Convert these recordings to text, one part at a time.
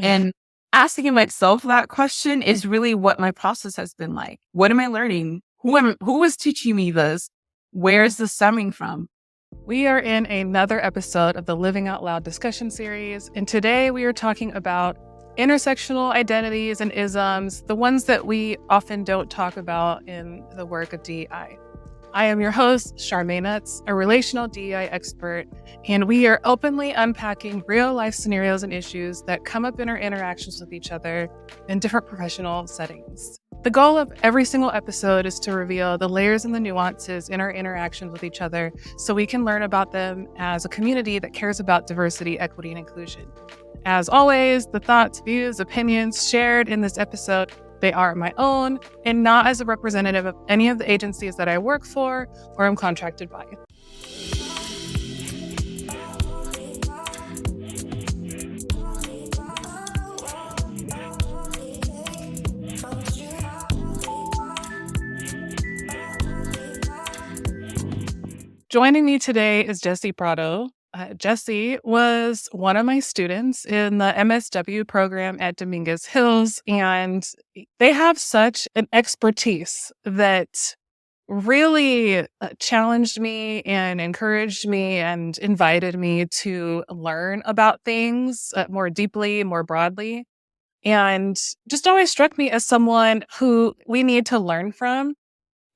And asking myself that question is really what my process has been like. What am I learning? Who is teaching me this? Where is this stemming from? We are in another episode of the Living Out Loud discussion series, and today we are talking about intersectional identities and isms, the ones that we often don't talk about in the work of DEI. I am your host, Charmaine Nuts, a relational DEI expert, and we are openly unpacking real-life scenarios and issues that come up in our interactions with each other in different professional settings. The goal of every single episode is to reveal the layers and the nuances in our interactions with each other so we can learn about them as a community that cares about diversity, equity, and inclusion. As always, the thoughts, views, opinions shared in this episode, they are my own and not as a representative of any of the agencies that I work for or am contracted by. Joining me today is Jessie Prado. Jessie was one of my students in the MSW program at Dominguez Hills, and they have such an expertise that really challenged me and encouraged me and invited me to learn about things more deeply, more broadly, and just always struck me as someone who we need to learn from.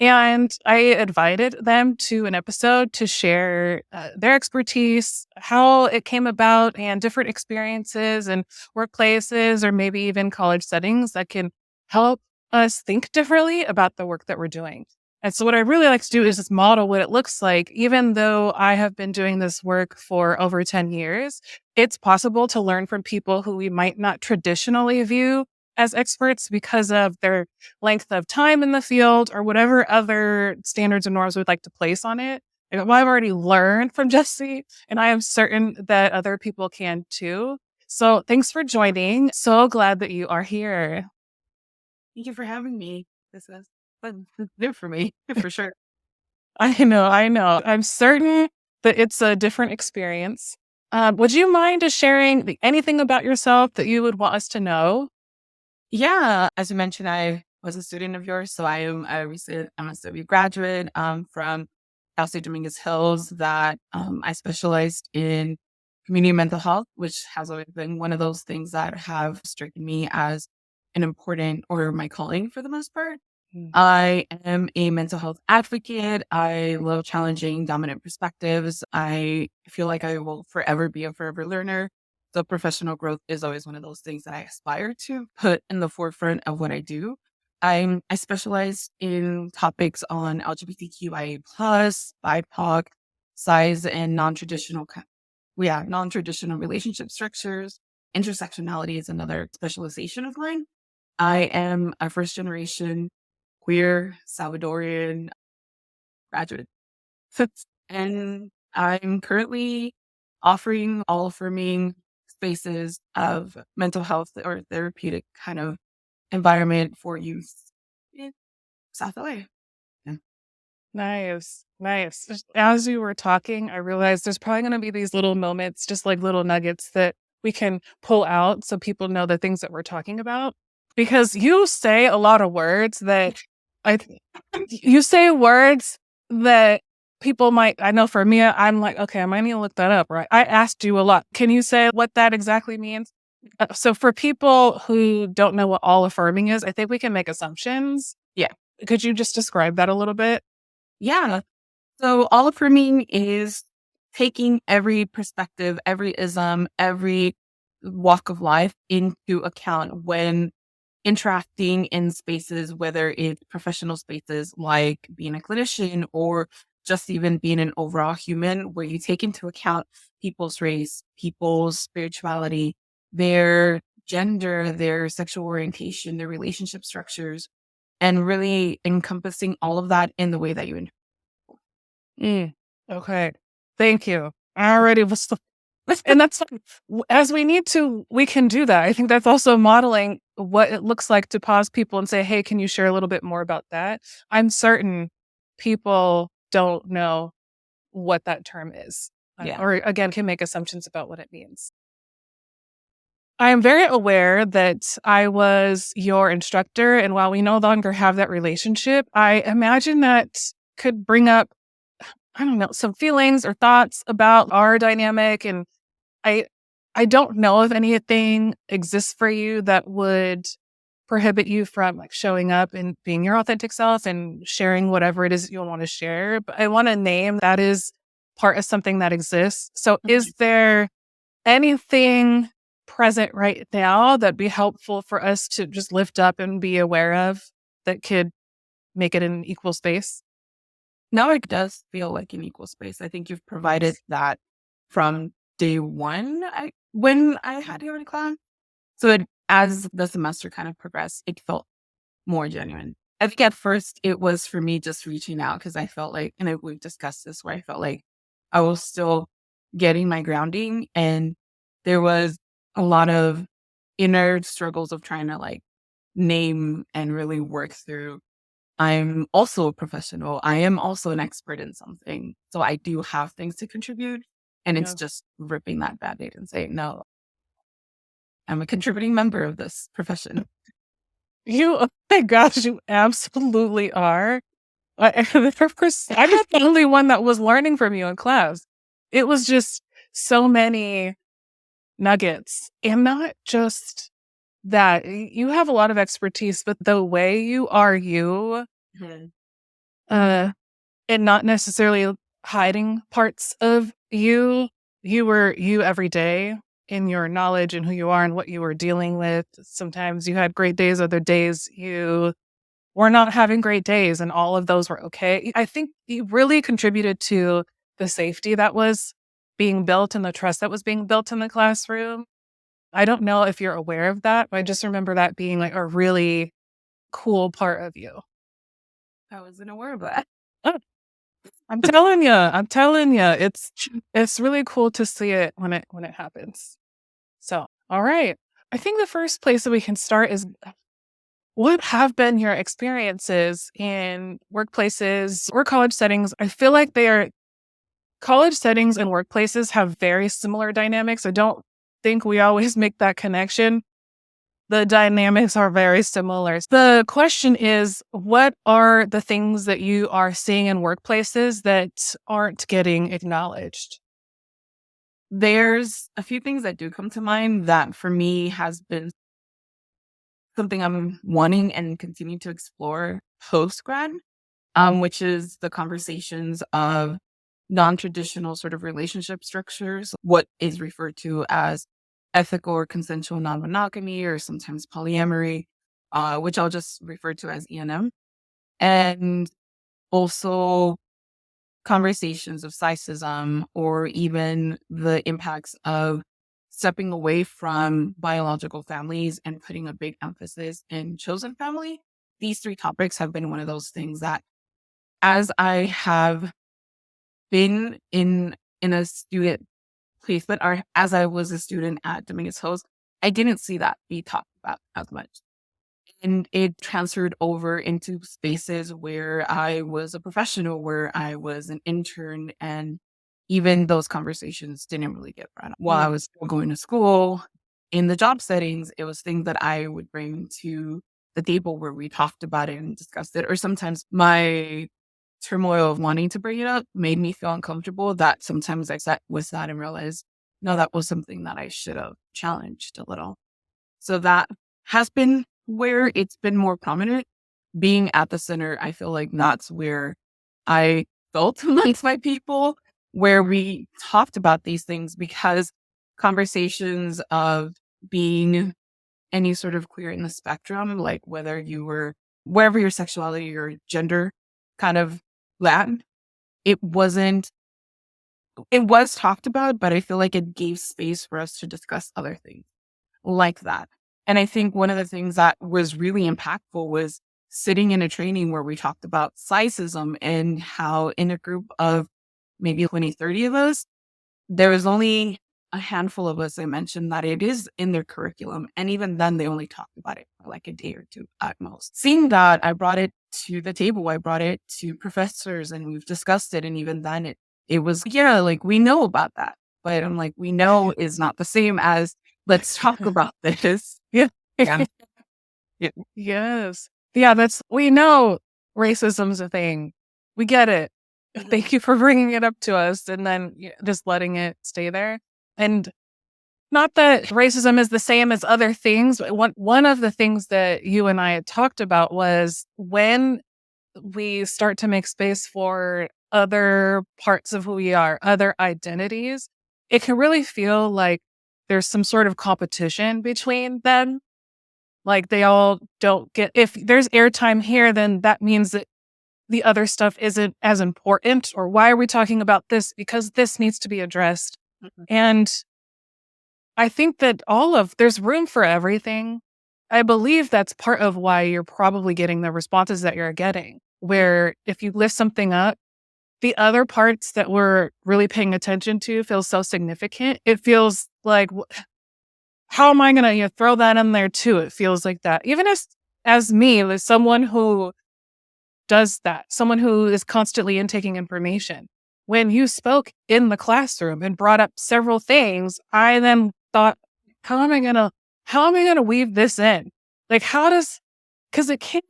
And I invited them to an episode to share their expertise, how it came about, and different experiences and workplaces or maybe even college settings that can help us think differently about the work that we're doing. And so what I really like to do is just model what it looks like. Even though I have been doing this work for over 10 years, it's possible to learn from people who we might not traditionally view as experts because of their length of time in the field or whatever other standards and norms we'd like to place on it. Like, well, I've already learned from Jessie, and I am certain that other people can too. So thanks for joining. So glad that you are here. Thank you for having me. This is new for me, for sure. I know. I'm certain that it's a different experience. Would you mind just sharing anything about yourself that you would want us to know? Yeah, as you mentioned, I was a student of yours, so I am a recent MSW graduate from Cal State Dominguez Hills. That I specialized in community mental health, which has always been one of those things that have stricken me as an important or my calling for the most part. Mm. I am a mental health advocate. I love challenging dominant perspectives. I feel like I will forever be a forever learner. So professional growth is always one of those things that I aspire to put in the forefront of what I do. I specialize in topics on LGBTQIA plus, BIPOC, size, and non-traditional relationship structures. Intersectionality is another specialization of mine. I am a first generation queer Salvadorian graduate. And I'm currently offering all affirming spaces of mental health or therapeutic kind of environment for youth in South LA. Yeah. Nice. As you were talking, I realized there's probably going to be these little moments, just like little nuggets that we can pull out so people know the things that we're talking about. Because you say a lot of words that I, you say words that people might, I know for me, I'm like, okay, I might need to look that up, right? I asked you a lot. Can you say what that exactly means? So for people who don't know what all affirming is, I think we can make assumptions. Yeah. Could you just describe that a little bit? Yeah. So all affirming is taking every perspective, every ism, every walk of life into account when interacting in spaces, whether it's professional spaces like being a clinician or just even being an overall human, where you take into account people's race, people's spirituality, their gender, their sexual orientation, their relationship structures, and really encompassing all of that in the way that you interact. Mm, okay. Thank you. I already was, and that's fine. As we need to, we can do that. I think that's also modeling what it looks like to pause people and say, hey, can you share a little bit more about that? I'm certain people don't know what that term is, Yeah. or again, can make assumptions about what it means. I am very aware that I was your instructor, and while we no longer have that relationship, I imagine that could bring up, I don't know, some feelings or thoughts about our dynamic. And I I don't know if anything exists for you that would prohibit you from like showing up and being your authentic self and sharing whatever it is that you'll want to share. But I want to name that is part of something that exists. So is there anything present right now that'd be helpful for us to just lift up and be aware of that could make it an equal space? Now it does feel like an equal space. I think you've provided that from day one when I had you in class. So as the semester kind of progressed, it felt more genuine. I think at first it was for me just reaching out because I felt like, and we've discussed this, where I felt like I was still getting my grounding, and there was a lot of inner struggles of trying to like name and really work through. I'm also a professional. I am also an expert in something. So I do have things to contribute. And it's Yeah. just ripping that band-aid and saying, no, I'm a contributing member of this profession. Oh my gosh, you absolutely are. Of course, I'm not the only one that was learning from you in class. It was just so many nuggets, and not just that. You have a lot of expertise, but the way you are you, Mhm. uh, and not necessarily hiding parts of you. You were you every day in your knowledge and who you are and what you were dealing with. Sometimes you had great days, other days you were not having great days, and all of those were okay. I think you really contributed to the safety that was being built and the trust that was being built in the classroom. I don't know if you're aware of that, but I just remember that being like a really cool part of you. I wasn't aware of that. I'm telling you, it's really cool to see it when it happens. So, all right. I think the first place that we can start is what have been your experiences in workplaces or college settings? I feel like they are college settings and workplaces have very similar dynamics. I don't think we always make that connection. The dynamics are very similar. The question is, what are the things that you are seeing in workplaces that aren't getting acknowledged? There's a few things that do come to mind that for me has been something I'm wanting and continue to explore post grad, which is the conversations of non-traditional sort of relationship structures, what is referred to as ethical or consensual non-monogamy, or sometimes polyamory, which I'll just refer to as E&M, and also conversations of Sizeism, or even the impacts of stepping away from biological families and putting a big emphasis in chosen family. These three topics have been one of those things that, as I have been in a student placement, or as I was a student at Dominguez Hills, I didn't see that be talked about as much. And it transferred over into spaces where I was a professional, where I was an intern, and even those conversations didn't really get brought up. While I Mm, was still going to school, in the job settings, it was things that I would bring to the table where we talked about it and discussed it. Or sometimes my turmoil of wanting to bring it up made me feel uncomfortable, that sometimes I sat with that and realized, no, that was something that I should have challenged a little. So that has been where it's been more prominent. Being at the center, I feel like that's where I felt amongst my people, where we talked about these things, because conversations of being any sort of queer in the spectrum, like whether you were, wherever your sexuality or gender kind of land, it wasn't, it was talked about, but I feel like it gave space for us to discuss other things like that. And I think one of the things that was really impactful was sitting in a training where we talked about Sizeism, and how in a group of maybe 20, 30 of us, there was only a handful of us that mentioned that it is in their curriculum. And even then, they only talked about it for like a day or two at most. Seeing that, I brought it to the table. I brought it to professors, and we've discussed it. And even then, it was, yeah, like we know about that. But I'm like, we know is not the same as Let's talk about this. Yeah. Yeah. Yeah. Yes. Yeah, we know racism's a thing. We get it. Mhm. Thank you for bringing it up to us and then just letting it stay there. And not that racism is the same as other things, but one of the things that you and I had talked about was when we start to make space for other parts of who we are, other identities, it can really feel like there's some sort of competition between them. Like they all don't get, if there's airtime here, then that means that the other stuff isn't as important. Or why are we talking about this? Because this needs to be addressed. Mhm. And I think that there's room for everything. I believe that's part of why you're probably getting the responses that you're getting, where if you lift something up, the other parts that we're really paying attention to feel so significant. It feels like, how am I going to throw that in there too? It feels like that. Even as me, as someone who does that, someone who is constantly intaking information. When you spoke in the classroom and brought up several things, I then thought, how am I gonna weave this in? Like because it can't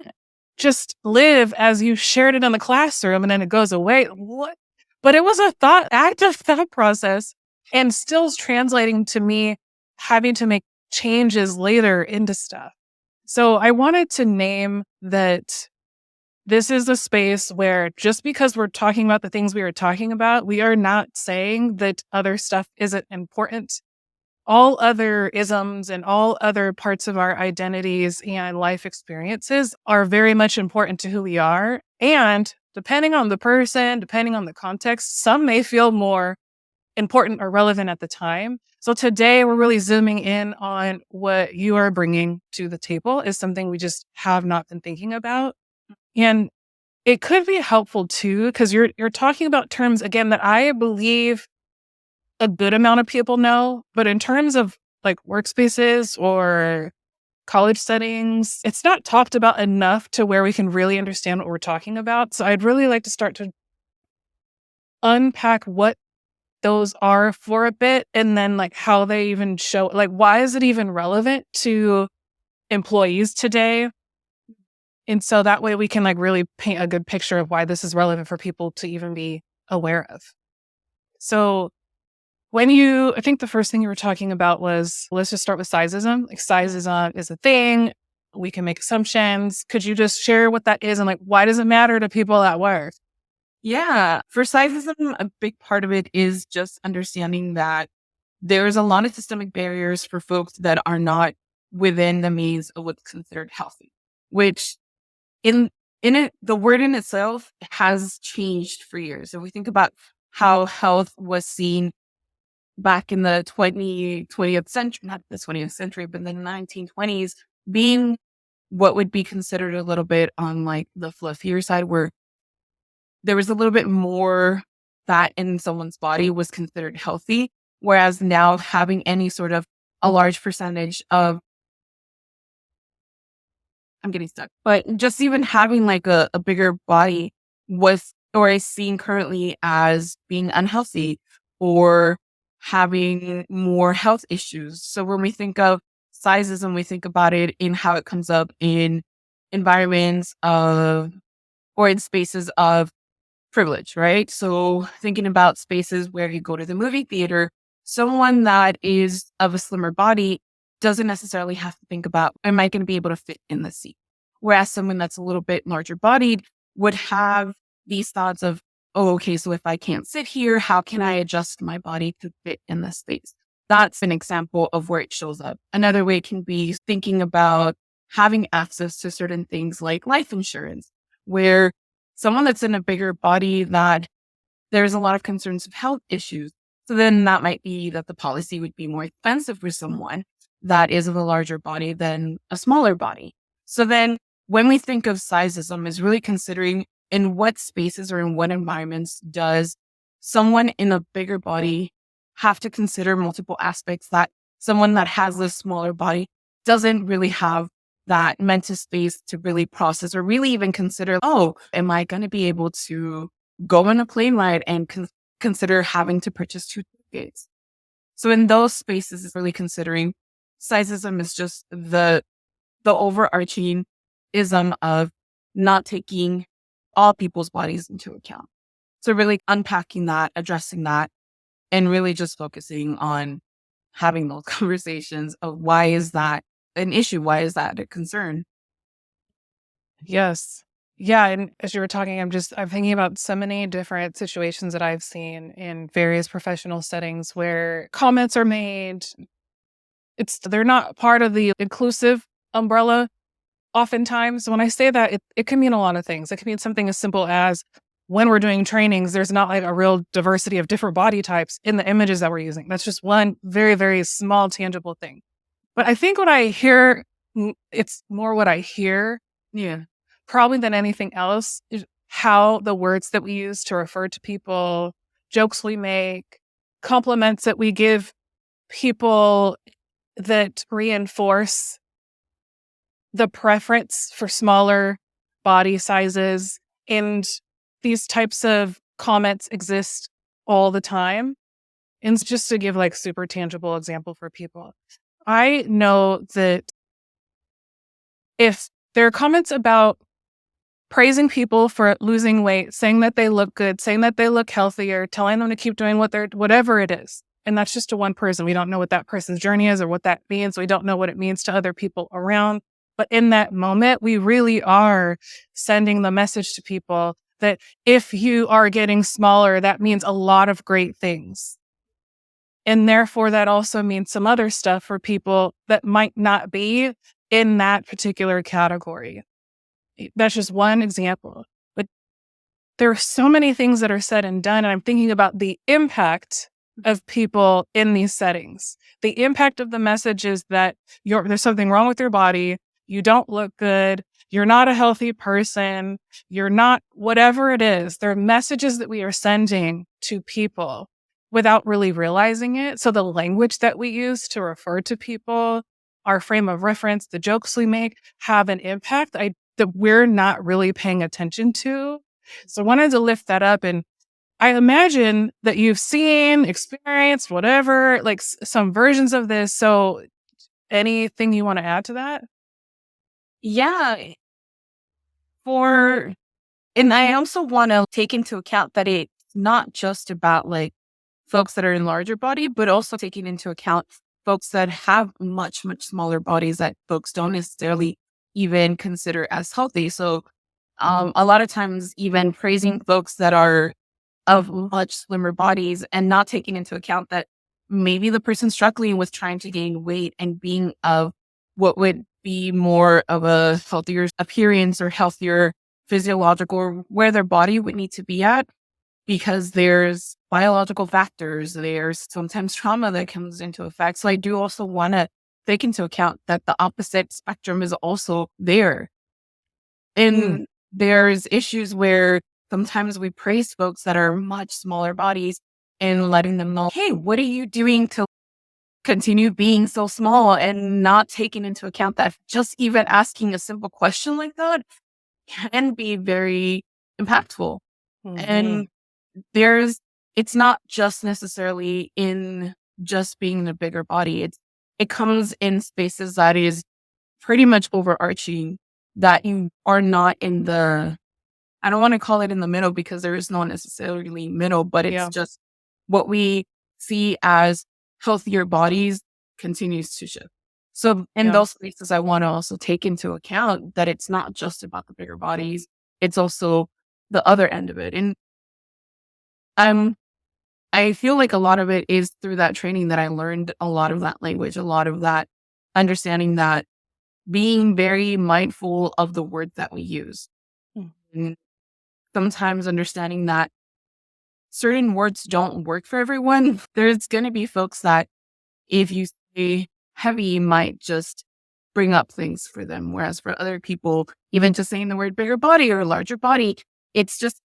just live as you shared it in the classroom and then it goes away. What? But it was a active thought process and still is translating to me having to make changes later into stuff. So I wanted to name that this is a space where just because we're talking about the things we are talking about, we are not saying that other stuff isn't important. All other isms and all other parts of our identities and life experiences are very much important to who we are. And depending on the person, depending on the context, some may feel more important or relevant at the time. So today we're really zooming in on what you are bringing to the table is something we just have not been thinking about. And it could be helpful too, because you're talking about terms again that I believe a good amount of people know, but in terms of like workspaces or college settings, it's not talked about enough to where we can really understand what we're talking about. So I'd really like to start to unpack what those are for a bit and then like how they even show, like why is it even relevant to employees today? And so that way we can like really paint a good picture of why this is relevant for people to even be aware of. So I think the first thing you were talking about was, let's just start with sizeism. Like sizeism is a thing. We can make assumptions. Could you just share what that is and like, why does it matter to people at work? Yeah. For Sizeism, a big part of it is just understanding that there's a lot of systemic barriers for folks that are not within the means of what's considered healthy, which in in it, the word in itself has changed for years. If we think about how health was seen back in the 20th century, not the 20th century, but the 1920s, being what would be considered a little bit on like the fluffier side, where there was a little bit more fat in someone's body was considered healthy. Whereas now having any sort of a large percentage of, I'm getting stuck, but just even having like a bigger body was, or is seen currently as being unhealthy or having more health issues. So when we think of sizism, we think about it in how it comes up in environments of, or in spaces of privilege, right? So thinking about spaces where you go to the movie theater, someone that is of a slimmer body doesn't necessarily have to think about, am I going to be able to fit in the seat? Whereas someone that's a little bit larger bodied would have these thoughts of, oh, okay, so if I can't sit here, how can I adjust my body to fit in this space? That's an example of where it shows up. Another way can be thinking about having access to certain things like life insurance, where someone that's in a bigger body that there's a lot of concerns of health issues. So then that might be that the policy would be more expensive for someone that is of a larger body than a smaller body. So then when we think of sizeism is really considering in what spaces or in what environments does someone in a bigger body have to consider multiple aspects that someone that has a smaller body doesn't really have that mental space to really process or really even consider, oh, am I going to be able to go on a plane ride and consider having to purchase two tickets? So in those spaces, it's really considering Sizeism is just the overarching ism of not taking all people's bodies into account. So really unpacking that, addressing that, and really just focusing on having those conversations of why is that an issue? Why is that a concern? Yes. Yeah, and as you were talking, I'm thinking about so many different situations that I've seen in various professional settings where comments are made. They're not part of the inclusive umbrella oftentimes. When I say that, it can mean a lot of things. It can mean something as simple as when we're doing trainings, there's not like a real diversity of different body types in the images that we're using. That's just one very, very small, tangible thing. But I think what I hear, it's more what I hear Yeah. probably than anything else is how the words that we use to refer to people, jokes we make, compliments that we give people that reinforce the preference for smaller body sizes. And these types of comments exist all the time. And just to give like super tangible example for people, I know that if there are comments about praising people for losing weight, saying that they look good, saying that they look healthier, telling them to keep doing whatever it is. And that's just to one person. We don't know what that person's journey is or what that means. We don't know what it means to other people around. But in that moment, we really are sending the message to people that if you are getting smaller, that means a lot of great things. And therefore, that also means some other stuff for people that might not be in that particular category. That's just one example. But there are so many things that are said and done. And I'm thinking about the impact of people in these settings. The impact of the message is that there's something wrong with your body. You don't look good. You're not a healthy person. You're not whatever it is. There are messages that we are sending to people without really realizing it. So the language that we use to refer to people, our frame of reference, the jokes we make have an impact that we're not really paying attention to. So I wanted to lift that up. And I imagine that you've seen, experienced, whatever, like some versions of this. So anything you want to add to that? Yeah. For And I also want to take into account that it's not just about like folks that are in larger body, but also taking into account folks that have much, much smaller bodies that folks don't necessarily even consider as healthy. So a lot of times even praising folks that are of much slimmer bodies and not taking into account that maybe the person struggling with trying to gain weight and being of what would be more of a healthier appearance or healthier physiological where their body would need to be at because there's biological factors, there's sometimes trauma that comes into effect. So I do also want to take into account that the opposite spectrum is also there. And there's issues where sometimes we praise folks that are much smaller bodies and letting them know, hey, what are you doing to continue being so small, and not taking into account that just even asking a simple question like that can be very impactful. Mm-hmm. And there's, it's not just necessarily in just being in a bigger body. It comes in spaces that is pretty much overarching, that you are not in the, I don't want to call it in the middle because there is no necessarily middle, but it's Yeah. just what we see as healthier bodies continues to shift. So in Yeah. those spaces, I want to also take into account that it's not just about the bigger bodies. It's also the other end of it. And I'm, I feel like a lot of it is through that training that I learned a lot of that language, a lot of that understanding, that being very mindful of the words that we use. And sometimes understanding that certain words don't work for everyone. There's going to be folks that if you say heavy might just bring up things for them. Whereas for other people, even just saying the word bigger body or larger body, it's just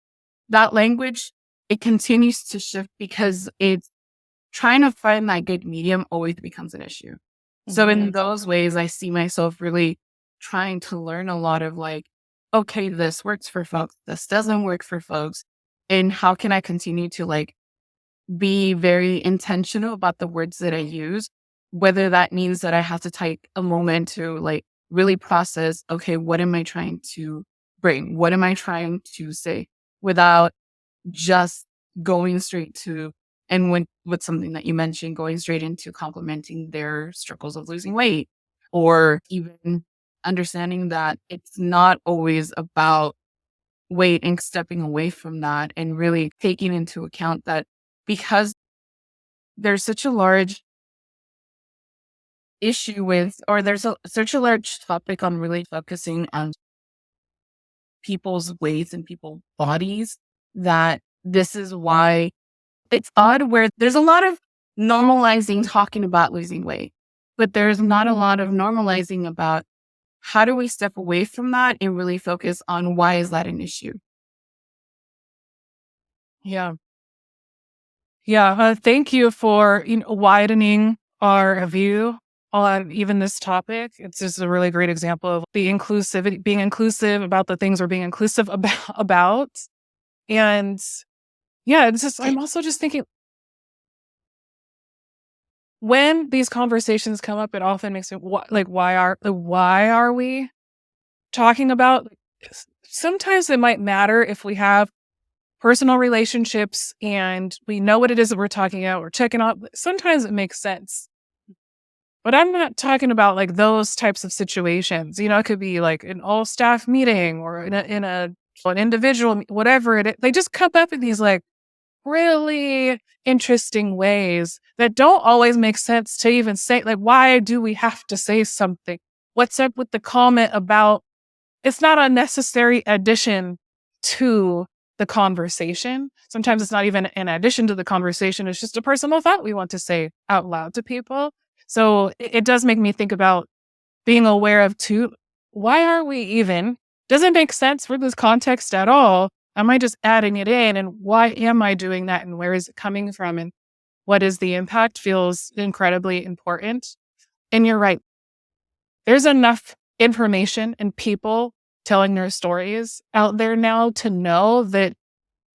that language, it continues to shift because it's trying to find that good medium always becomes an issue. So in those ways, I see myself really trying to learn a lot of like, okay, this works for folks, this doesn't work for folks. And how can I continue to like be very intentional about the words that I use whether that means that I have to take a moment to like really process, okay, what am I trying to bring? What am I trying to say without just going straight to, and when with something that you mentioned, going straight into complimenting their struggles of losing weight, or even understanding that it's not always about weight and stepping away from that and really taking into account that because there's such a large issue with, or such a large topic on really focusing on people's weights and people's bodies, that this is why it's odd where there's a lot of normalizing talking about losing weight, but there's not a lot of normalizing about how do we step away from that and really focus on why is that an issue? Yeah. Yeah. Thank you for widening our view on even this topic. It's just a really great example of the inclusivity, being inclusive about the things we're being inclusive about. And yeah, it's just, I'm also just thinking when these conversations come up, it often makes me why are we talking about? Sometimes it might matter if we have personal relationships and we know what it is that we're talking about, we're checking out. Sometimes it makes sense. But I'm not talking about like those types of situations. It could be like an all staff meeting or in an individual, whatever it is. They just come up in these like really interesting ways that don't always make sense to even say. Like, why do we have to say something? What's up with the comment about it's not a necessary addition to the conversation? Sometimes it's not even an addition to the conversation. It's just a personal thought we want to say out loud to people. So it does make me think about being aware of too, why are we even, doesn't make sense for this context at all. Am I just adding it in? And why am I doing that? And where is it coming from? And what is the impact feels incredibly important. And you're right. There's enough information and people telling their stories out there now to know that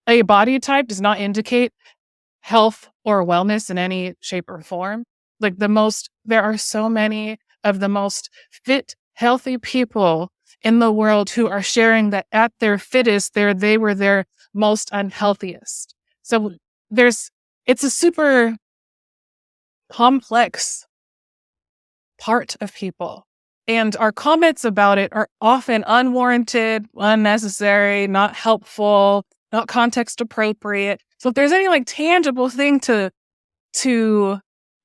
a body type does not indicate health or wellness in any shape or form. Like there are so many of the most fit, healthy people in the world who are sharing that at their fittest, they were their most unhealthiest. So it's a super complex part of people. And our comments about it are often unwarranted, unnecessary, not helpful, not context appropriate. So if there's any like tangible thing to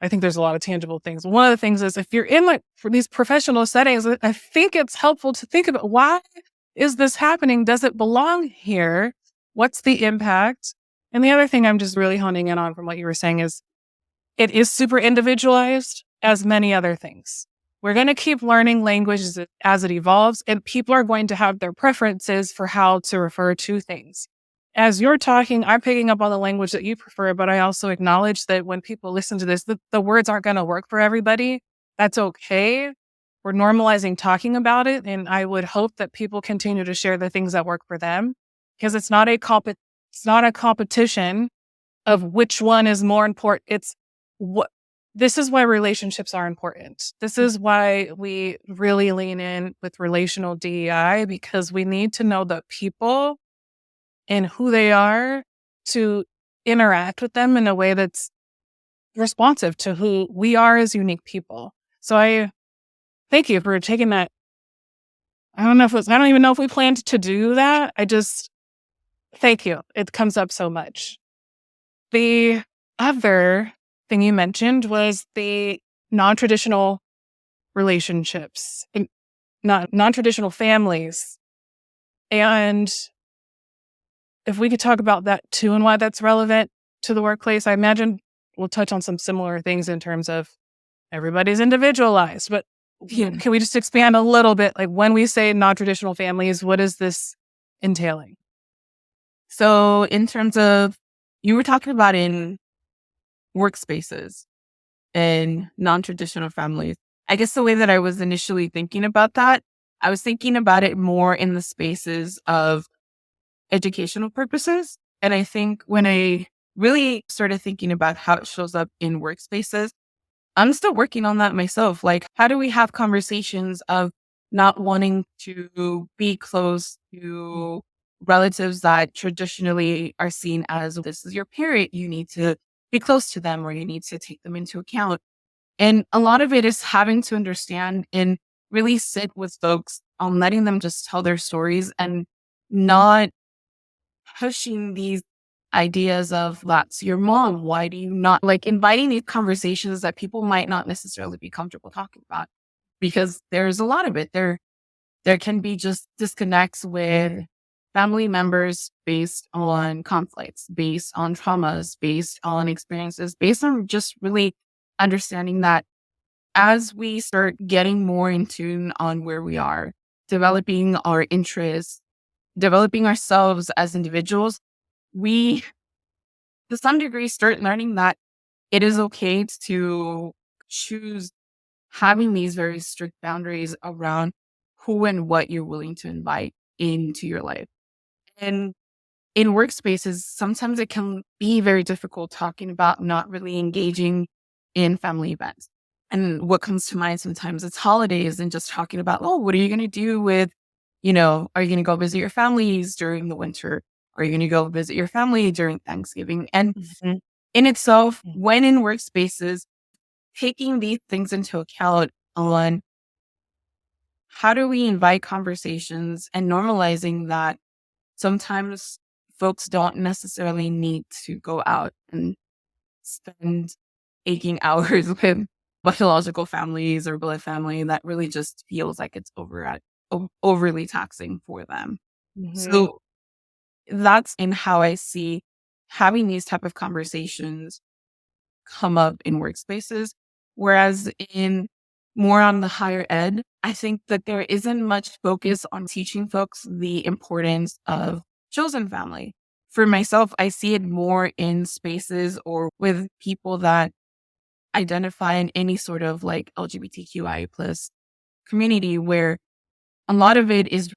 I think there's a lot of tangible things. One of the things is if you're in like for these professional settings, I think it's helpful to think about why is this happening? Does it belong here? What's the impact? And the other thing I'm just really honing in on from what you were saying is it is super individualized as many other things. We're going to keep learning language as it evolves, and people are going to have their preferences for how to refer to things. As you're talking, I'm picking up on the language that you prefer, but I also acknowledge that when people listen to this, the words aren't going to work for everybody. That's okay. We're normalizing talking about it, and I would hope that people continue to share the things that work for them, because it's not a competition of which one is more important. It's what this is why relationships are important. This is why we really lean in with relational DEI, because we need to know the people and who they are to interact with them in a way that's responsive to who we are as unique people. So I thank you for taking that. I don't even know if we planned to do that. Thank you. It comes up so much. The other thing you mentioned was the non-traditional relationships, and not non-traditional families. And if we could talk about that too and why that's relevant to the workplace, I imagine we'll touch on some similar things in terms of everybody's individualized. But can we just expand a little bit? Like when we say non-traditional families, what is this entailing? So in terms of, you were talking about in workspaces and non-traditional families. I guess the way that I was initially thinking about that, I was thinking about it more in the spaces of educational purposes. And I think when I really started thinking about how it shows up in workspaces, I'm still working on that myself. Like, how do we have conversations of not wanting to be close to relatives that traditionally are seen as this is your parent, you need to be close to them or you need to take them into account. And a lot of it is having to understand and really sit with folks on letting them just tell their stories and not pushing these ideas of that's your mom. Why do you not like inviting these conversations that people might not necessarily be comfortable talking about? Because there's a lot of it. There can be just disconnects with family members based on conflicts, based on traumas, based on experiences, based on just really understanding that as we start getting more in tune on where we are, developing our interests, developing ourselves as individuals, we, to some degree, start learning that it is okay to choose having these very strict boundaries around who and what you're willing to invite into your life. And in workspaces, sometimes it can be very difficult talking about not really engaging in family events. And what comes to mind sometimes it's holidays and just talking about, oh, what are you going to do with, are you going to go visit your families during the winter? Are you going to go visit your family during Thanksgiving? And Mhm. in itself, when in workspaces, taking these things into account on how do we invite conversations and normalizing that sometimes folks don't necessarily need to go out and spend aching hours with biological families or blood family that really just feels like it's overly taxing for them. Mhm. So that's in how I see having these type of conversations come up in workspaces. Whereas in more on the higher ed, I think that there isn't much focus on teaching folks the importance of chosen family. For myself, I see it more in spaces or with people that identify in any sort of like LGBTQI plus community where a lot of it is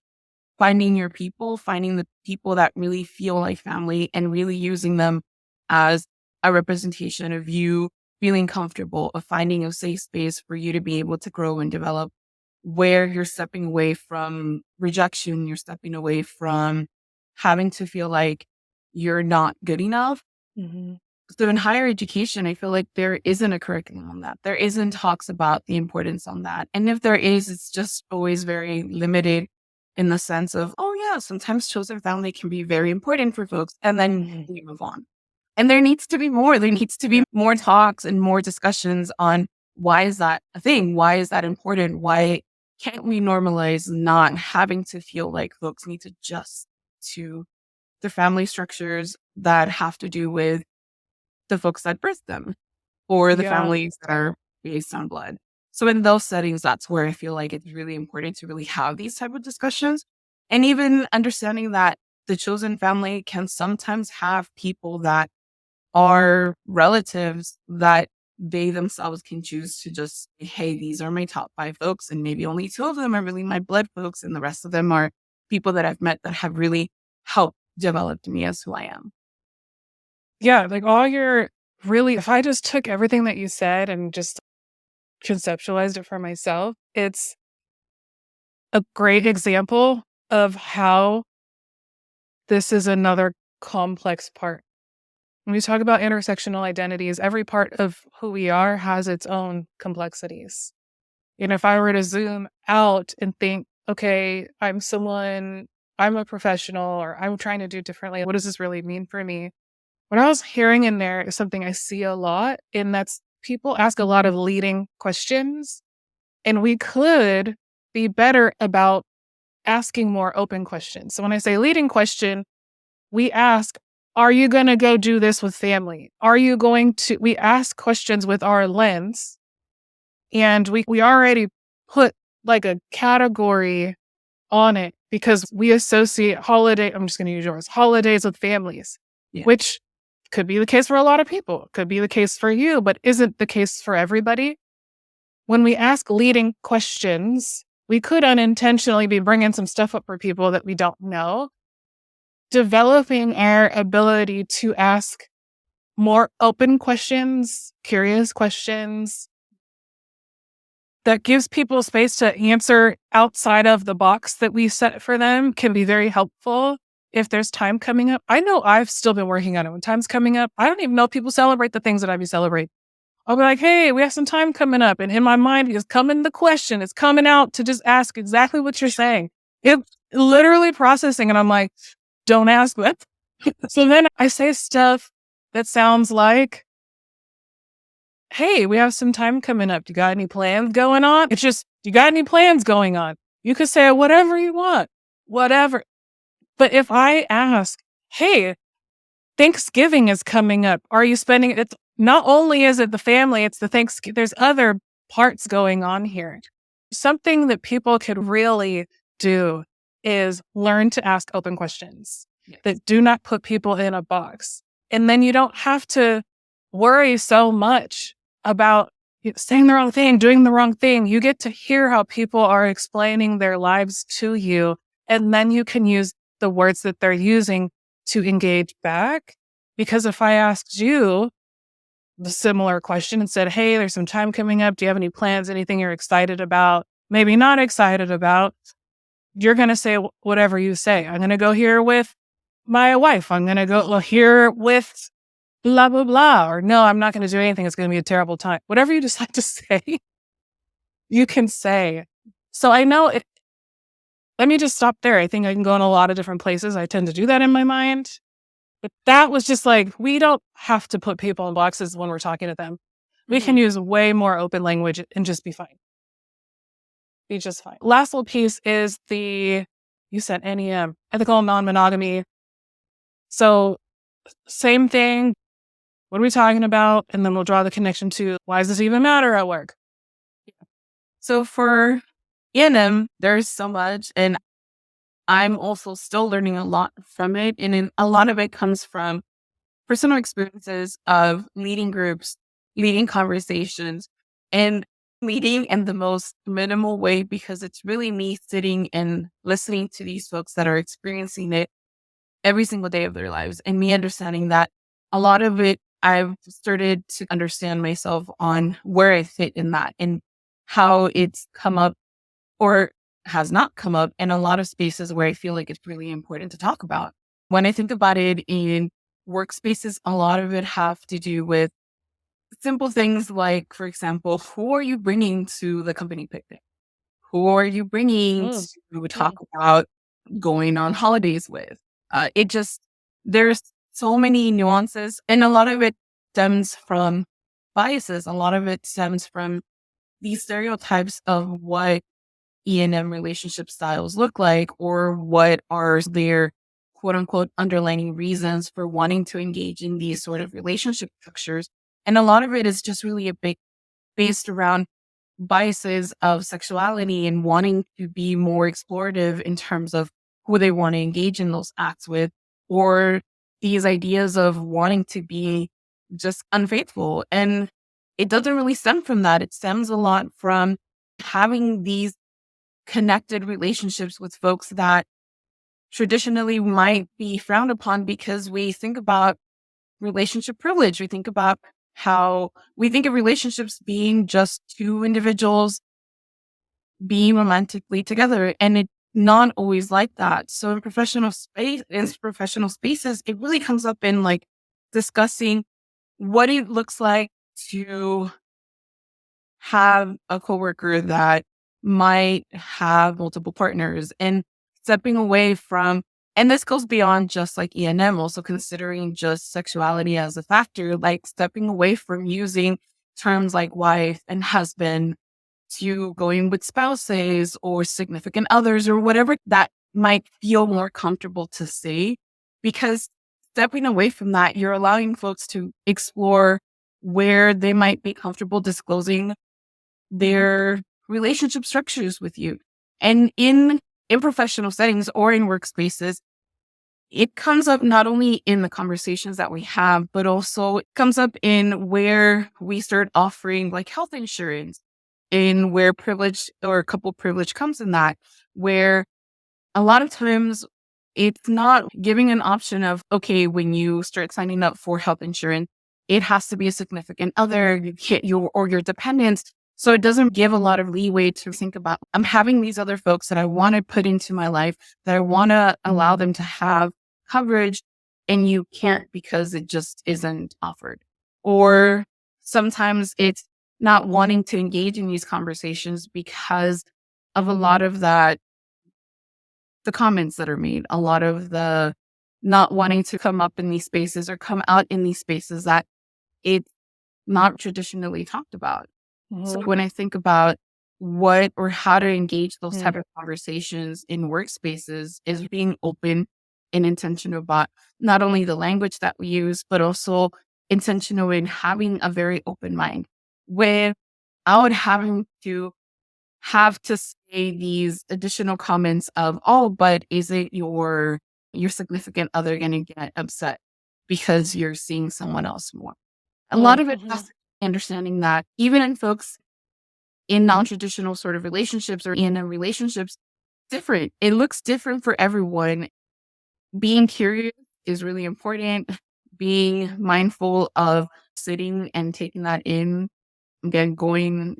finding your people, finding the people that really feel like family and really using them as a representation of you feeling comfortable, of finding a safe space for you to be able to grow and develop, where you're stepping away from rejection, you're stepping away from having to feel like you're not good enough. Mhm. So in higher education, I feel like there isn't a curriculum on that. There isn't talks about the importance on that. And if there is, it's just always very limited in the sense of, oh yeah, sometimes chosen family can be very important for folks. And then Mhm. we move on. And there needs to be more. There needs to be more talks and more discussions on why is that a thing? Why is that important? Why can't we normalize not having to feel like folks need to adjust to the family structures that have to do with the folks that birthed them or the Yeah. families that are based on blood. So in those settings, that's where I feel like it's really important to really have these type of discussions. And even understanding that the chosen family can sometimes have people that are relatives that they themselves can choose to just say, hey, these are my top 5 folks, and maybe only 2 of them are really my blood folks, and the rest of them are people that I've met that have really helped develop me as who I am. Yeah, like all your really if I just took everything that you said and just conceptualized it for myself, it's a great example of how this is another complex part. When we talk about intersectional identities, every part of who we are has its own complexities. And if I were to zoom out and think, okay, I'm a professional or I'm trying to do differently, what does this really mean for me? What I was hearing in there is something I see a lot, and that's people ask a lot of leading questions, and we could be better about asking more open questions. So when I say leading question, we ask, are you going to go do this with family? We ask questions with our lens, and we already put like a category on it because we associate I'm just going to use yours, holidays with families, Yeah. which could be the case for a lot of people, could be the case for you, but isn't the case for everybody. When we ask leading questions, we could unintentionally be bringing some stuff up for people that we don't know. Developing our ability to ask more open questions, curious questions, that gives people space to answer outside of the box that we set for them can be very helpful if there's time coming up. I know I've still been working on it. When time's coming up, I don't even know if people celebrate the things that I be celebrating. I'll be like, hey, we have some time coming up. And in my mind is coming the question. It's coming out to just ask exactly what you're saying. It's literally processing. And I'm like, don't ask that. So then I say stuff that sounds like, hey, we have some time coming up. You got any plans going on? It's just, you got any plans going on? You could say whatever you want, whatever. But if I ask, hey, Thanksgiving is coming up. Are you spending it? Not only is it the family, it's the Thanksgiving. There's other parts going on here. Something that people could really do is learn to ask open questions that do not put people in a box. And then you don't have to worry so much about saying the wrong thing, doing the wrong thing. You get to hear how people are explaining their lives to you. And then you can use the words that they're using to engage back. Because if I asked you the similar question and said, hey, there's some time coming up. Do you have any plans? Anything you're excited about? Maybe not excited about. You're going to say whatever you say. I'm going to go here with my wife. I'm going to go here with blah, blah, blah. Or no, I'm not going to do anything. It's going to be a terrible time. Whatever you decide to say, you can say. So I know it. Let me just stop there. I think I can go in a lot of different places. I tend to do that in my mind. But that was just like, we don't have to put people in boxes when we're talking to them. We can use way more open language and just be fine. Be just fine. Last little piece is you said NEM, ethical non-monogamy. So same thing. What are we talking about? And then we'll draw the connection to why does this even matter at work? So for ENM, there's so much, and I'm also still learning a lot from it. And a lot of it comes from personal experiences of leading groups, leading conversations, and leading in the most minimal way, because it's really me sitting and listening to these folks that are experiencing it every single day of their lives, and me understanding that a lot of it, I've started to understand myself on where I fit in that and how it's come up or has not come up in a lot of spaces where I feel like it's really important to talk about. When I think about it in workspaces, a lot of it have to do with simple things like, for example, who are you bringing to the company picnic? Who are you bringing to talk about going on holidays with? There's so many nuances, and a lot of it stems from biases. A lot of it stems from these stereotypes of what E&M relationship styles look like, or what are their quote unquote underlying reasons for wanting to engage in these sort of relationship structures. And a lot of it is just really a big based around biases of sexuality and wanting to be more explorative in terms of who they want to engage in those acts with, or these ideas of wanting to be just unfaithful. And it doesn't really stem from that. It stems a lot from having these connected relationships with folks that traditionally might be frowned upon, because we think about relationship privilege. We think about how we think of relationships being just two individuals being romantically together, and it's not always like that. So in professional spaces, it really comes up in like discussing what it looks like to have a coworker that might have multiple partners, and stepping away from, and this goes beyond just like E&M, also considering just sexuality as a factor, like stepping away from using terms like wife and husband to going with spouses or significant others or whatever that might feel more comfortable to say. Because stepping away from that, you're allowing folks to explore where they might be comfortable disclosing their relationship structures with you. And in professional settings or in workspaces, it comes up not only in the conversations that we have, but also it comes up in where we start offering like health insurance, in where privilege or couple privilege comes in that, where a lot of times it's not giving an option of, okay, when you start signing up for health insurance, it has to be a significant other, you can't, or your dependents. So it doesn't give a lot of leeway to think about, I'm having these other folks that I want to put into my life, that I want to allow them to have coverage, and you can't because it just isn't offered. Or sometimes it's not wanting to engage in these conversations because of a lot of the comments that are made, a lot of the not wanting to come up in these spaces or come out in these spaces that it's not traditionally talked about. So Mhm. when I think about what or how to engage those type Mm. of conversations in workspaces, is being open and intentional about not only the language that we use, but also intentional in having a very open mind without having to say these additional comments of, oh, but is it your significant other going to get upset because you're seeing someone else more? A lot Mm. of it has Mhm. to be understanding that even in folks in non-traditional sort of relationships or in a relationships, different. It looks different for everyone. Being curious is really important. Being mindful of sitting and taking that in. Again,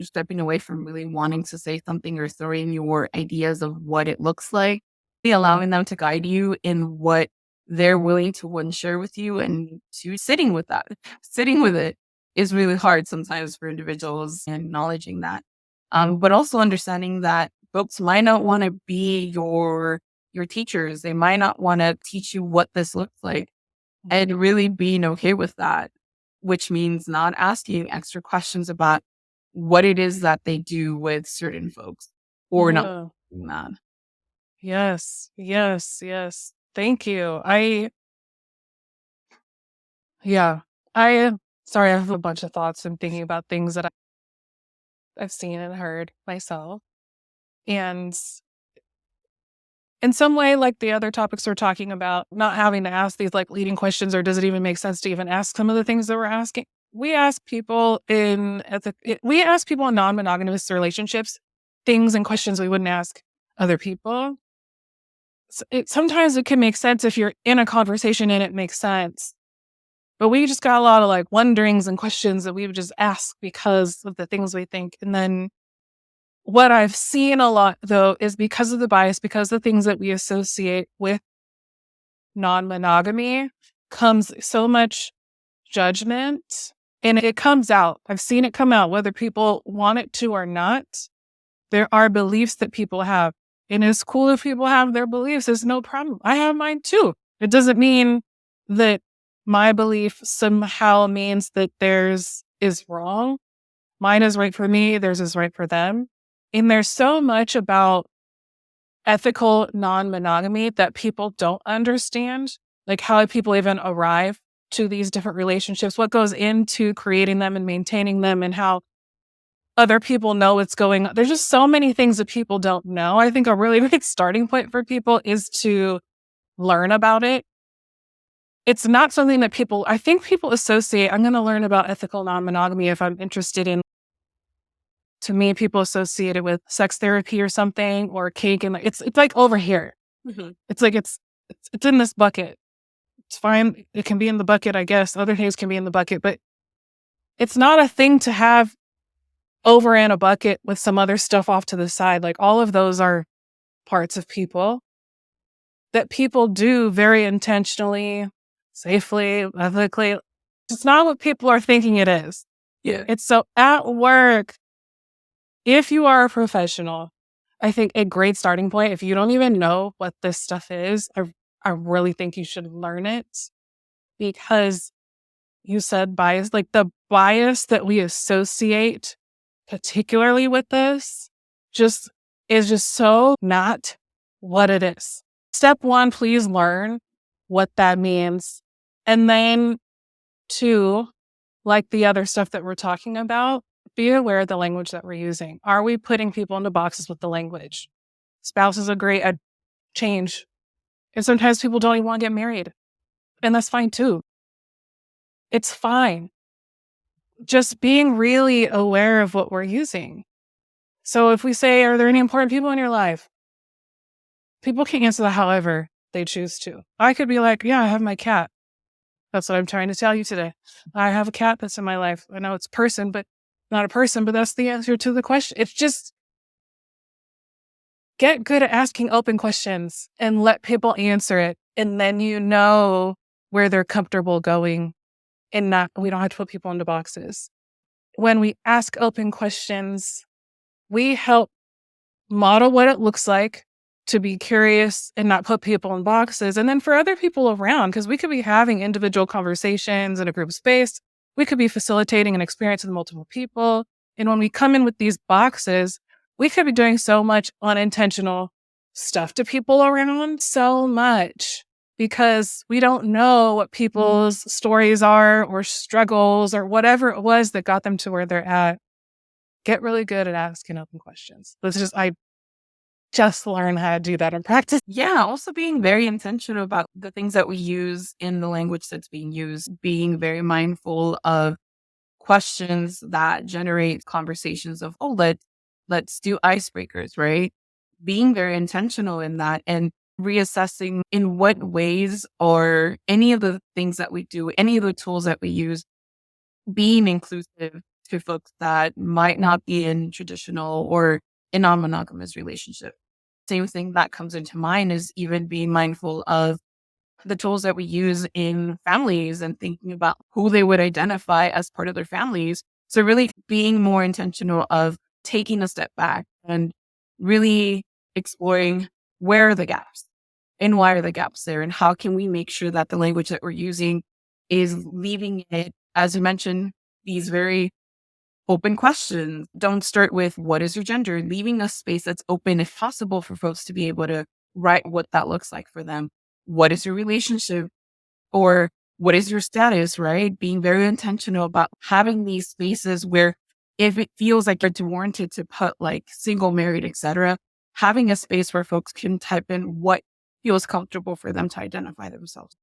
stepping away from really wanting to say something or throwing your ideas of what it looks like, allowing them to guide you in what they're willing to one share with you, and to sitting with that. Sitting with it is really hard sometimes for individuals, and acknowledging that. But also understanding that folks might not want to be your teachers. They might not want to teach you what this looks like, and really being okay with that, which means not asking extra questions about what it is that they do with certain folks, or not Yeah. doing that. Yes. Yes. Yes. Thank you. Yeah. I, sorry, I have a bunch of thoughts. I'm thinking about things that I've seen and heard myself. And in some way, like the other topics we're talking about, not having to ask these like leading questions, or does it even make sense to even ask some of the things that we're asking? We ask people in non-monogamous relationships things and questions we wouldn't ask other people. Sometimes it can make sense if you're in a conversation and it makes sense. But we just got a lot of like wonderings and questions that we would just ask because of the things we think. And then what I've seen a lot though is because of the bias, because the things that we associate with non-monogamy, comes so much judgment, and it comes out. I've seen it come out whether people want it to or not. There are beliefs that people have, and it's cool if people have their beliefs. There's no problem. I have mine too. It doesn't mean that my belief somehow means that theirs is wrong. Mine is right for me, theirs is right for them. And there's so much about ethical non-monogamy that people don't understand, like how people even arrive to these different relationships, what goes into creating them and maintaining them, and how other people know what's going on. There's just so many things that people don't know. I think a really big starting point for people is to learn about it. It's not something that I think people associate, I'm going to learn about ethical non-monogamy if I'm interested in, to me, people associate it with sex therapy or something, or cake. And it's like over here. Mhm. It's like, it's in this bucket. It's fine. It can be in the bucket, I guess. Other things can be in the bucket, but it's not a thing to have over in a bucket with some other stuff off to the side. Like all of those are parts of people that people do very intentionally, safely, ethically. It's not what people are thinking it is. Yeah. It's so at work, if you are a professional, I think a great starting point, if you don't even know what this stuff is, I really think you should learn it, because you said bias, like the bias that we associate particularly with this just is just so not what it is. Step one, please learn what that means. And then two, like the other stuff that we're talking about, be aware of the language that we're using. Are we putting people into boxes with the language? Spouse is a great change. And sometimes people don't even want to get married. And that's fine too. It's fine. Just being really aware of what we're using. So if we say, are there any important people in your life? People can answer that however they choose to. I could be like, yeah, I have my cat. That's what I'm trying to tell you today. I have a cat that's in my life. I know it's person, but not a person, but that's the answer to the question. It's just get good at asking open questions and let people answer it. And then you know where they're comfortable going and we don't have to put people into boxes. When we ask open questions, we help model what it looks like to be curious and not put people in boxes. And then for other people around, because we could be having individual conversations in a group space, we could be facilitating an experience with multiple people. And when we come in with these boxes, we could be doing so much unintentional stuff to people around, so much, because we don't know what people's stories are or struggles or whatever it was that got them to where they're at. Get really good at asking open questions. I just learned how to do that in practice. Yeah, also being very intentional about the things that we use in the language that's being used, being very mindful of questions that generate conversations of, oh, let's do icebreakers, right? Being very intentional in that and reassessing in what ways or any of the things that we do, any of the tools that we use, being inclusive to folks that might not be in traditional or in non-monogamous relationship. Same thing that comes into mind is even being mindful of the tools that we use in families and thinking about who they would identify as part of their families. So really being more intentional of taking a step back and really exploring where are the gaps and why are the gaps there and how can we make sure that the language that we're using is leaving it, as you mentioned, these very open questions. Don't start with what is your gender, leaving a space that's open if possible for folks to be able to write what that looks like for them. What is your relationship or what is your status, right? Being very intentional about having these spaces where if it feels like it's warranted to put like single, married, etc., having a space where folks can type in what feels comfortable for them to identify themselves.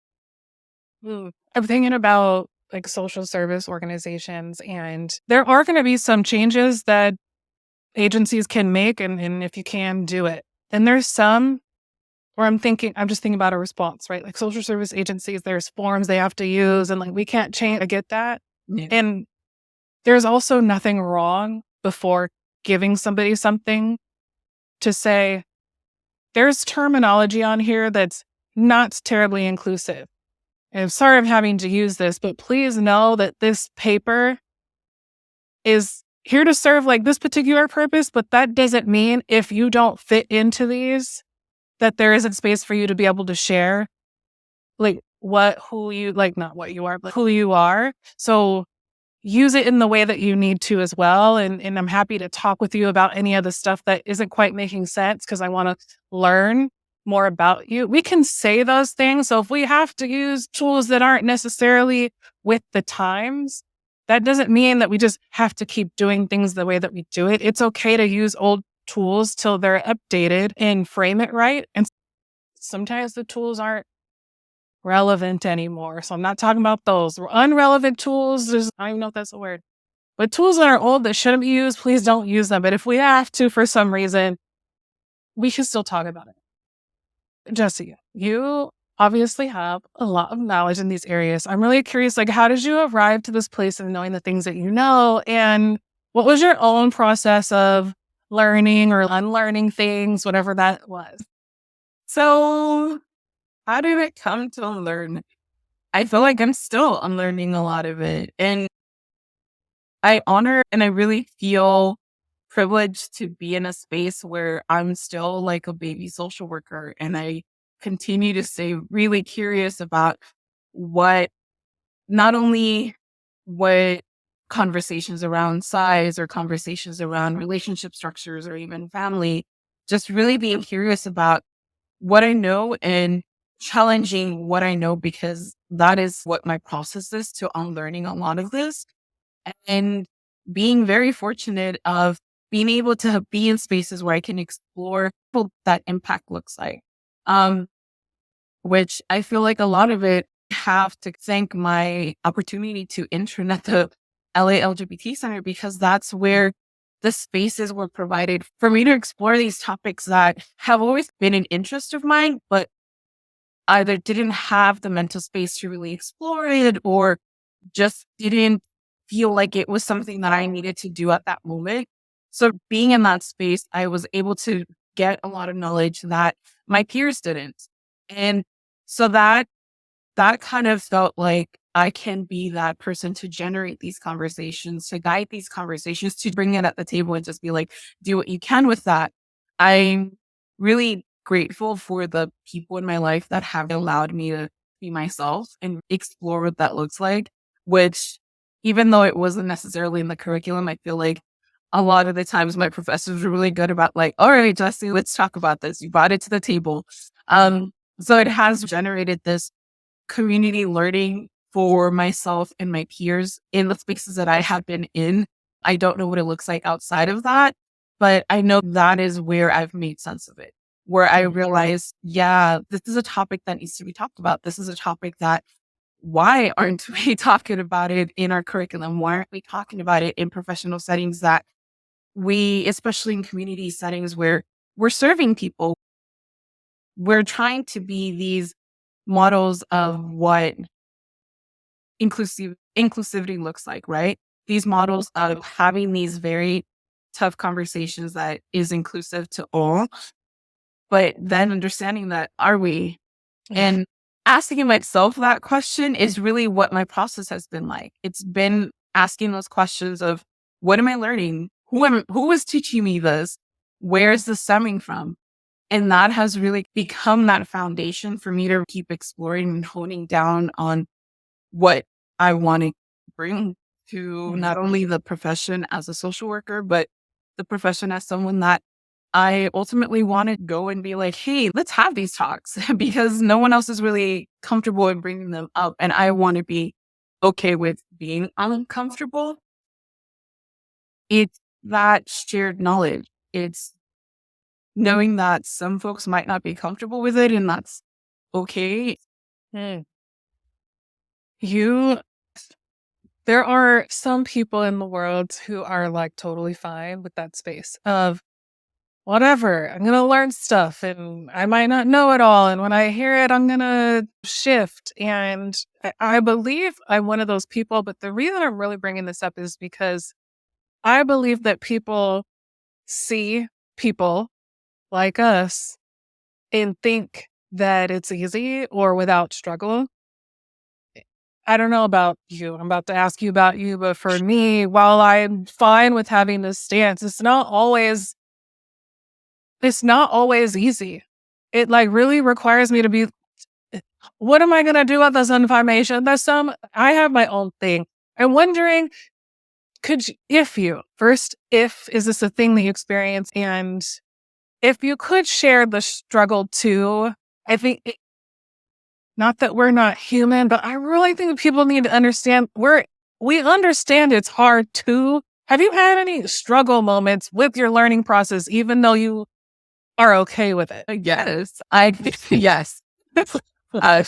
I'm thinking about like social service organizations, and there are going to be some changes that agencies can make, and if you can, do it. And there's some where I'm just thinking about a response, right? Like social service agencies, there's forms they have to use, and like we can't change. I get that. Yeah. And there's also nothing wrong before giving somebody something to say, there's terminology on here that's not terribly inclusive. I'm sorry I'm having to use this, but please know that this paper is here to serve like this particular purpose, but that doesn't mean if you don't fit into these, that there isn't space for you to be able to share like who you like, not what you are, but who you are. So use it in the way that you need to as well. And I'm happy to talk with you about any of the stuff that isn't quite making sense because I want to learn more about you. We can say those things. So if we have to use tools that aren't necessarily with the times, that doesn't mean that we just have to keep doing things the way that we do it. It's okay to use old tools till they're updated and frame it right. And sometimes the tools aren't relevant anymore. So I'm not talking about those. Unrelevant tools, I don't even know if that's a word. But tools that are old that shouldn't be used, please don't use them. But if we have to for some reason, we should still talk about it. Jessie, you obviously have a lot of knowledge in these areas. I'm really curious, like, how did you arrive to this place of knowing the things that you know? And what was your own process of learning or unlearning things, whatever that was? So how did it come to unlearn? I feel like I'm still unlearning a lot of it. And I honor and I really feel privileged to be in a space where I'm still like a baby social worker and I continue to stay really curious about what not only what conversations around size or conversations around relationship structures or even family, just really being curious about what I know and challenging what I know because that is what my process is to unlearning a lot of this and being very fortunate of being able to be in spaces where I can explore what that impact looks like. Um, which I feel like a lot of it have to thank my opportunity to intern at the LA LGBT Center because that's where the spaces were provided for me to explore these topics that have always been an interest of mine, but either didn't have the mental space to really explore it or just didn't feel like it was something that I needed to do at that moment. So being in that space, I was able to get a lot of knowledge that my peers didn't. And so that kind of felt like I can be that person to generate these conversations, to guide these conversations, to bring it at the table and just be like, do what you can with that. I'm really grateful for the people in my life that have allowed me to be myself and explore what that looks like, which even though it wasn't necessarily in the curriculum, I feel like a lot of the times my professors were really good about like, all right, Jessie, let's talk about this. You brought it to the table. So it has generated this community learning for myself and my peers in the spaces that I have been in. I don't know what it looks like outside of that, but I know that is where I've made sense of it, where I realize, yeah, this is a topic that needs to be talked about. This is a topic that why aren't we talking about it in our curriculum? Why aren't we talking about it in professional settings that we, especially in community settings where we're serving people, we're trying to be these models of what inclusivity looks like, right? These models of having these very tough conversations that is inclusive to all, but then understanding that are we? And asking myself that question is really what my process has been like. It's been asking those questions of what am I learning? Who is teaching me this? Where is this stemming from? And that has really become that foundation for me to keep exploring and honing down on what I want to bring to not only the profession as a social worker, but the profession as someone that I ultimately want to go and be like, hey, let's have these talks because no one else is really comfortable in bringing them up. And I want to be okay with being uncomfortable. It's that shared knowledge. It's knowing that some folks might not be comfortable with it and that's okay. Mm. You There are some people in the world who are like totally fine with that space of whatever. I'm going to learn stuff and I might not know it all. And when I hear it, I'm going to shift. And I believe I'm one of those people. But the reason I'm really bringing this up is because I believe that people see people like us and think that it's easy or without struggle. I don't know about you. I'm about to ask you about you, but for me, while I'm fine with having this stance, it's not always easy. It like really requires me to be, what am I going to do with this information? I have my own thing. I'm wondering, if is this a thing that you experience? And if you could share the struggle too, I think not that we're not human, but I really think that people need to understand we understand it's hard too. Have you had any struggle moments with your learning process, even though you are okay with it? Yes, yes.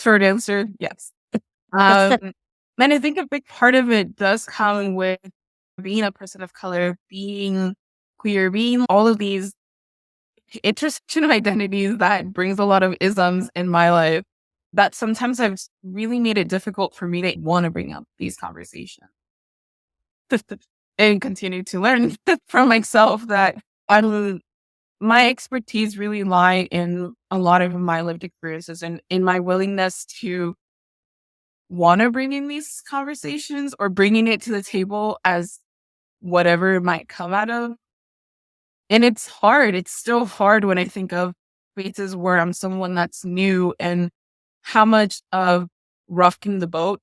Short answer, yes. And I think a big part of it does come with being a person of color, being queer, being all of these intersectional identities that brings a lot of isms in my life that sometimes have really made it difficult for me to want to bring up these conversations and continue to learn from myself that my expertise really lie in a lot of my lived experiences and in my willingness to want to bring in these conversations or bringing it to the table as whatever it might come out of. And it's hard. It's still hard when I think of spaces where I'm someone that's new and how much of roughing the boat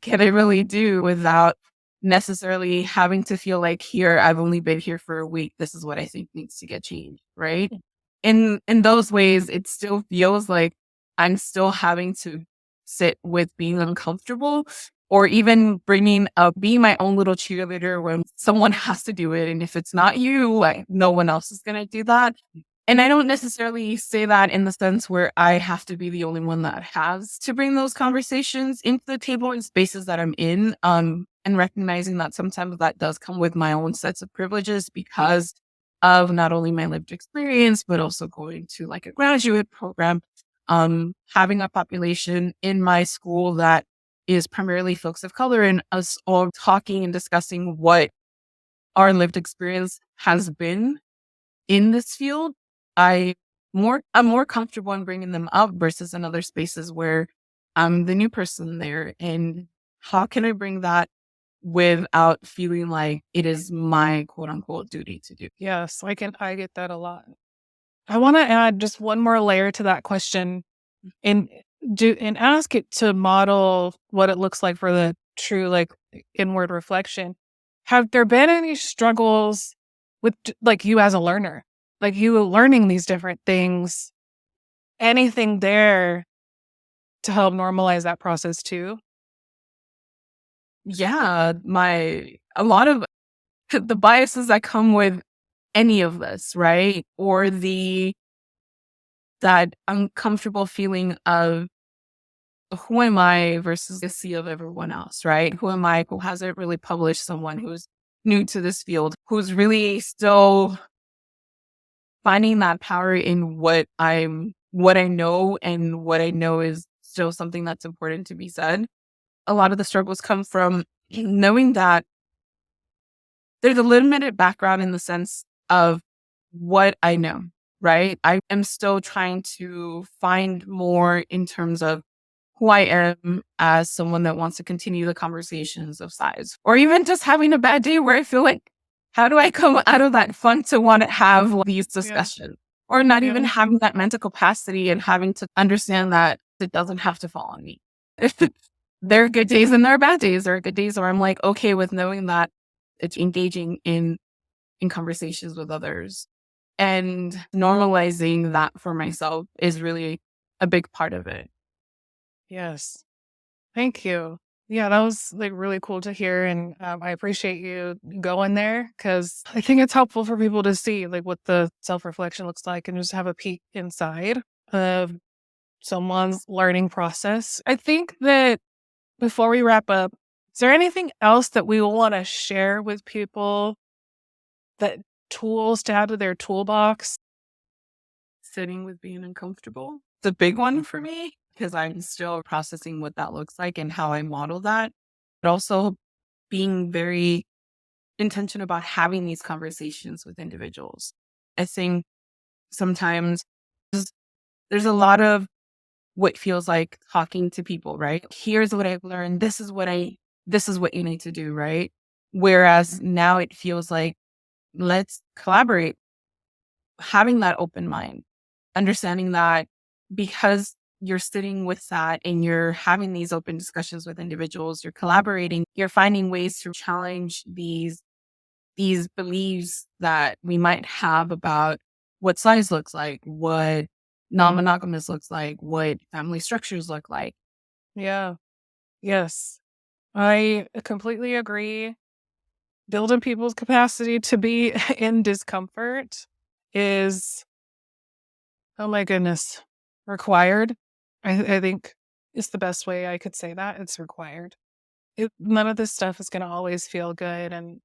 can I really do without necessarily having to feel like here, I've only been here for a week. This is what I think needs to get changed. Right. In those ways, it still feels like I'm still having to sit with being uncomfortable or even bringing up being my own little cheerleader when someone has to do it. And if it's not you, like no one else is going to do that. And I don't necessarily say that in the sense where I have to be the only one that has to bring those conversations into the table in spaces that I'm in. And recognizing that sometimes that does come with my own sets of privileges because of not only my lived experience, but also going to like a graduate program, having a population in my school that is primarily folks of color, and us all talking and discussing what our lived experience has been in this field, I'm more comfortable in bringing them up versus in other spaces where I'm the new person there. And how can I bring that without feeling like it is my quote unquote duty to do? Yes, I get that a lot. I want to add just one more layer to that question and ask it to model what it looks like for the true like inward reflection. Have there been any struggles with like you as a learner, like you learning these different things? Anything there to help normalize that process too? Yeah, a lot of the biases that come with any of this, right? Or that uncomfortable feeling of who am I versus the sea of everyone else, right? Who am I who hasn't really published, someone who's new to this field, who's really still finding that power in what I know, and what I know is still something that's important to be said. A lot of the struggles come from knowing that there's a limited background in the sense of what I know, right? I am still trying to find more in terms of who I am as someone that wants to continue the conversations of size, or even just having a bad day where I feel like, how do I come out of that fun to want to have these Yeah. discussions, or not Yeah. even having that mental capacity and having to understand that it doesn't have to fall on me. There are good days and there are bad days. There are good days where I'm like, okay with knowing that it's engaging in conversations with others, and normalizing that for myself is really a big part of it. Yes. Thank you. Yeah, that was like really cool to hear. And I appreciate you going there because I think it's helpful for people to see like what the self reflection looks like and just have a peek inside of someone's learning process. I think that before we wrap up, is there anything else that we want to share with people, that tools to add to their toolbox? Sitting with being uncomfortable. It's a big one for me because I'm still processing what that looks like and how I model that, but also being very intentional about having these conversations with individuals. I think sometimes there's there's a lot of what feels like talking to people, right? Here's what I've learned. This is what you need to do, right? Whereas now it feels like, let's collaborate, having that open mind, understanding that because you're sitting with that and you're having these open discussions with individuals, you're collaborating, you're finding ways to challenge these beliefs that we might have about what size looks like, what non-monogamous looks like, what family structures look like. Yeah. Yes. I completely agree. Building people's capacity to be in discomfort is, oh my goodness, required. I think is the best way I could say that. It's required. None of this stuff is going to always feel good. And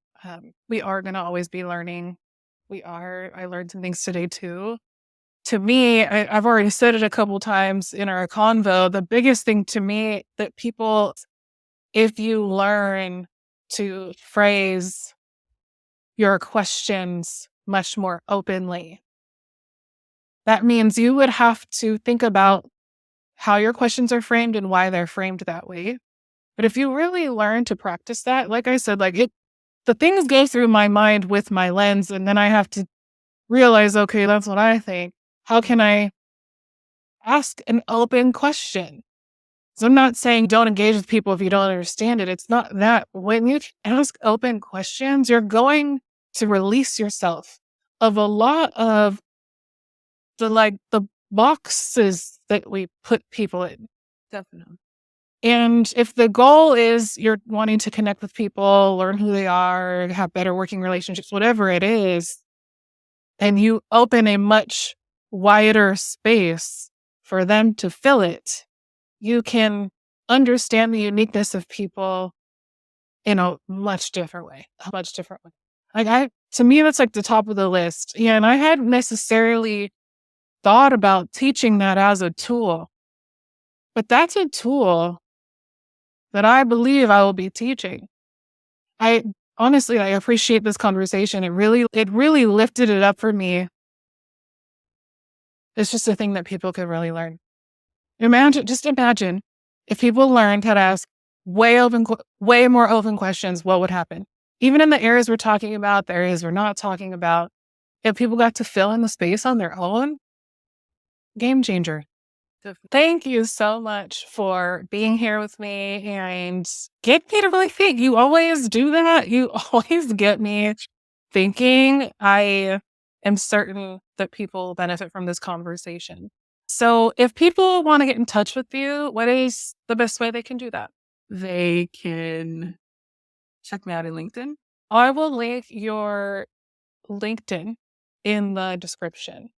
we are going to always be learning. We are. I learned some things today too. To me, I've already said it a couple times in our convo. The biggest thing to me that people, if you learn to phrase your questions much more openly, that means you would have to think about how your questions are framed and why they're framed that way. But if you really learn to practice that, like I said, the things go through my mind with my lens, and then I have to realize, okay, that's what I think. How can I ask an open question? So I'm not saying don't engage with people if you don't understand it. It's not that. When you ask open questions, you're going to release yourself of a lot of the boxes that we put people in. Definitely. And if the goal is you're wanting to connect with people, learn who they are, have better working relationships, whatever it is, and you open a much wider space for them to fill it, you can understand the uniqueness of people in a much different way, a much different way. To me, that's like the top of the list. Yeah. And I hadn't necessarily thought about teaching that as a tool, but that's a tool that I believe I will be teaching. I honestly, I appreciate this conversation. It really lifted it up for me. It's just a thing that people can really learn. Just imagine if people learned how to ask way more open questions, what would happen? Even in the areas we're talking about, the areas we're not talking about, if people got to fill in the space on their own, game changer. So thank you so much for being here with me and get me to really think. You always do that. You always get me thinking. I am certain that people benefit from this conversation. So if people want to get in touch with you, what is the best way they can do that? They can check me out in LinkedIn. I will link your LinkedIn in the description.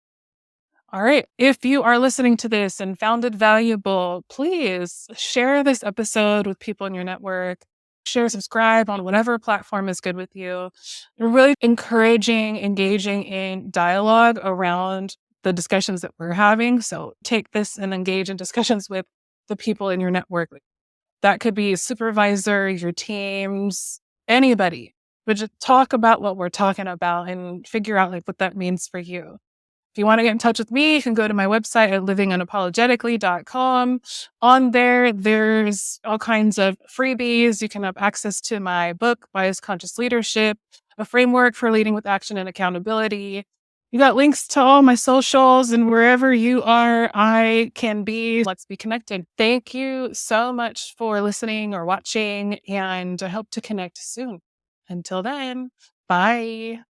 All right. If you are listening to this and found it valuable, please share this episode with people in your network. Share, subscribe on whatever platform is good with you. We're really encouraging, engaging in dialogue around the discussions that we're having. So take this and engage in discussions with the people in your network. That could be a supervisor, your teams, anybody. But just talk about what we're talking about and figure out like what that means for you. If you want to get in touch with me, you can go to my website at livingunapologetically.com. On there, there's all kinds of freebies. You can have access to my book, Bias Conscious Leadership, a framework for leading with action and accountability. You got links to all my socials, and wherever you are, I can be. Let's be connected. Thank you so much for listening or watching, and I hope to connect soon. Until then, bye.